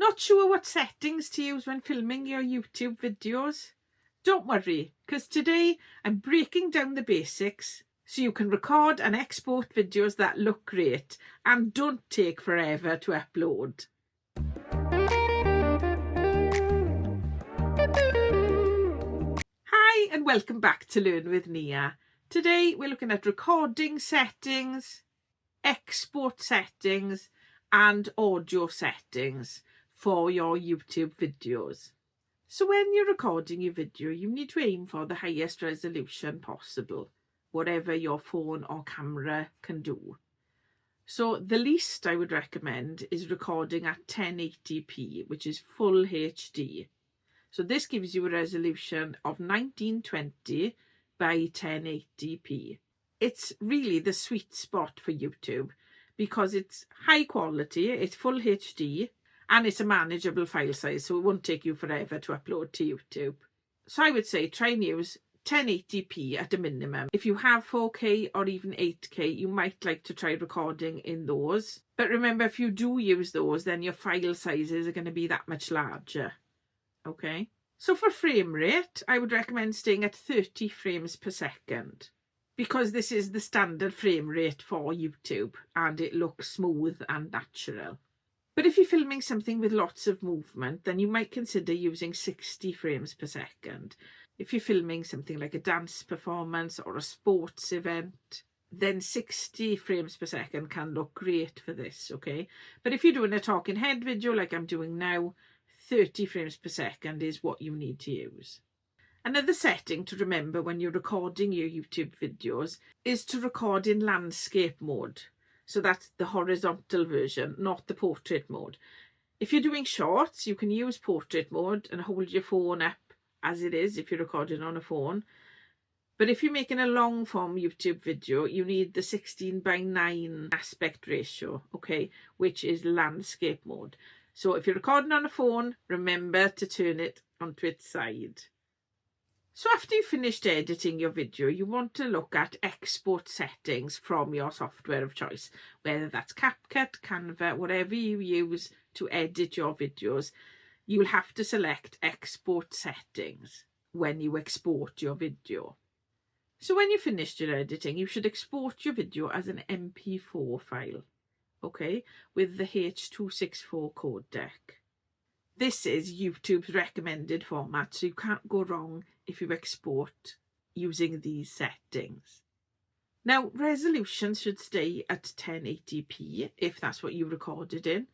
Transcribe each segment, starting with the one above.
Not sure what settings to use when filming your YouTube videos? Don't worry, because today I'm breaking down the basics so you can record and export videos that look great and don't take forever to upload. Hi and welcome back to Learn with Nia. Today we're looking at recording settings, export settings and audio settings for your YouTube videos. So when you're recording your video, you need to aim for the highest resolution possible, whatever your phone or camera can do. So the least I would recommend is recording at 1080p, which is full HD. So this gives you a resolution of 1920 by 1080p. It's really the sweet spot for YouTube because it's high quality, it's full HD, and it's a manageable file size, so it won't take you forever to upload to YouTube. So I would say try and use 1080p at a minimum. If you have 4K or even 8K, you might like to try recording in those. But remember, if you do use those, then your file sizes are going to be that much larger. Okay? So for frame rate, I would recommend staying at 30 frames per second because this is the standard frame rate for YouTube and it looks smooth and natural. But if you're filming something with lots of movement, then you might consider using 60 frames per second. If you're filming something like a dance performance or a sports event, then 60 frames per second can look great for this, okay? But if you're doing a talking head video like I'm doing now, 30 frames per second is what you need to use. Another setting to remember when you're recording your YouTube videos is to record in landscape mode. So that's the horizontal version, not the portrait mode. If you're doing shorts, you can use portrait mode and hold your phone up as it is if you're recording on a phone. But if you're making a long form YouTube video, you need the 16:9 aspect ratio, okay, which is landscape mode. So if you're recording on a phone, remember to turn it onto its side. So after you've finished editing your video, you want to look at export settings from your software of choice, whether that's CapCut, Canva, whatever you use to edit your videos. You'll have to select export settings when you export your video. So when you've finished your editing, you should export your video as an MP4 file, okay, with the H.264 codec. This is YouTube's recommended format, so you can't go wrong if you export using these settings. Now, resolution should stay at 1080p if that's what you recorded in.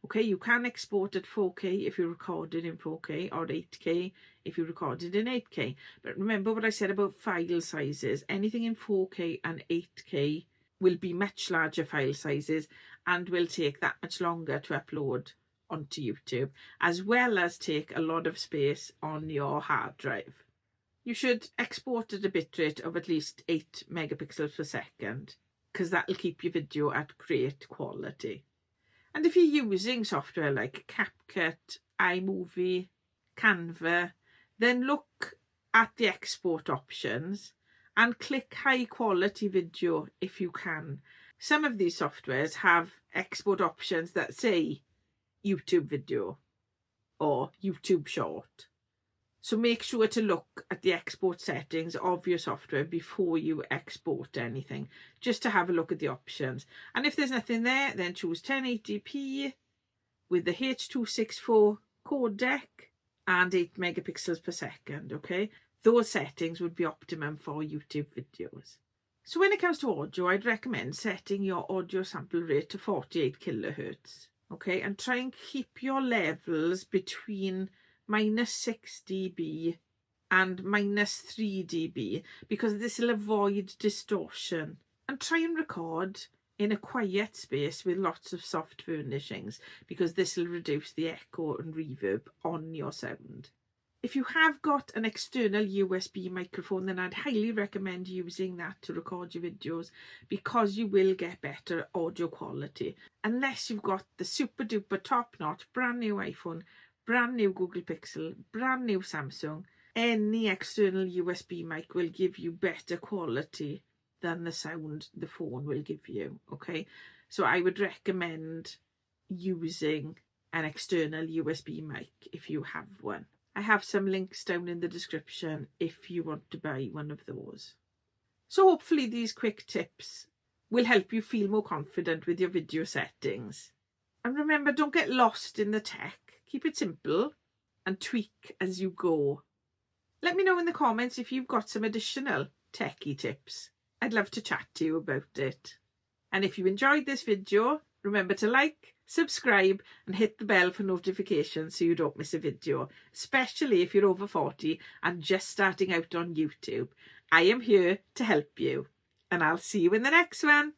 Okay, you can export at 4K if you recorded in 4K or 8K if you recorded in 8K. But remember what I said about file sizes. Anything in 4K and 8K will be much larger file sizes and will take that much longer to upload onto YouTube, as well as take a lot of space on your hard drive. You should export at a bitrate of at least 8 megapixels per second because that'll keep your video at great quality. And if you're using software like CapCut, iMovie, Canva, then look at the export options and click high quality video if you can. Some of these softwares have export options that say YouTube video or YouTube short. So make sure to look at the export settings of your software before you export anything, just to have a look at the options. And if there's nothing there, then choose 1080p with the H.264 codec and 8 megapixels per second, okay? Those settings would be optimum for YouTube videos. So when it comes to audio, I'd recommend setting your audio sample rate to 48 kilohertz. Okay, and try and keep your levels between -6 dB and -3 dB because this will avoid distortion. And try and record in a quiet space with lots of soft furnishings because this will reduce the echo and reverb on your sound. If you have got an external USB microphone, then I'd highly recommend using that to record your videos because you will get better audio quality. Unless you've got the super duper top notch brand new iPhone, brand new Google Pixel, brand new Samsung, any external USB mic will give you better quality than the sound the phone will give you, okay? So I would recommend using an external USB mic if you have one. I have some links down in the description if you want to buy one of those. So hopefully these quick tips will help you feel more confident with your video settings. And remember, don't get lost in the tech. Keep it simple and tweak as you go. Let me know in the comments if you've got some additional techie tips. I'd love to chat to you about it. And if you enjoyed this video, remember to like, subscribe and hit the bell for notifications so you don't miss a video, especially if you're over 40 and just starting out on YouTube. I am here to help you, and I'll see you in the next one.